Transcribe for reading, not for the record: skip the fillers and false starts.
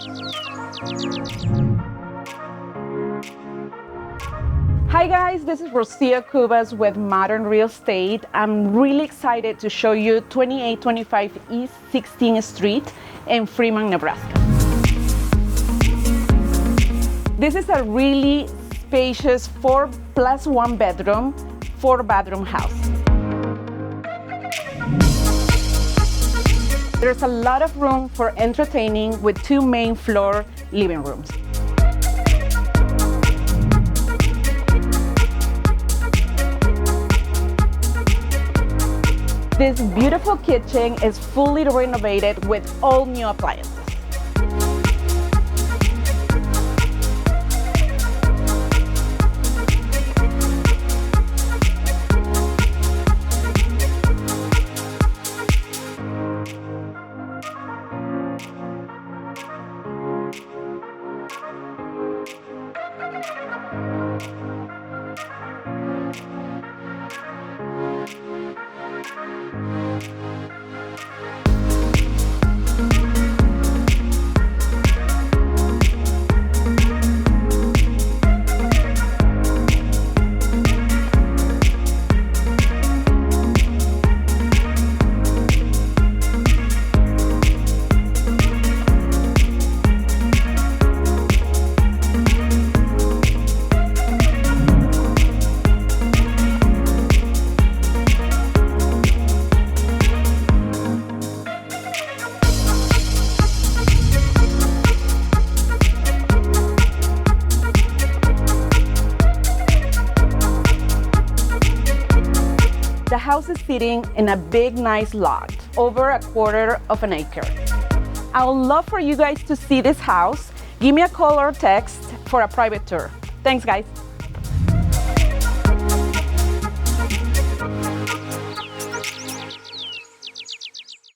Hi guys, this is Rocio Cubas with Modern Real Estate. I'm really excited to show you 2825 East 16th Street in Fremont, Nebraska. This is a really spacious 4+1 bedroom, 4-bathroom house. There's a lot of room for entertaining with 2 main floor living rooms. This beautiful kitchen is fully renovated with all new appliances. The house is sitting in a big, nice lot, over 1/4 acre. I would love for you guys to see this house. Give me a call or text for a private tour. Thanks, guys.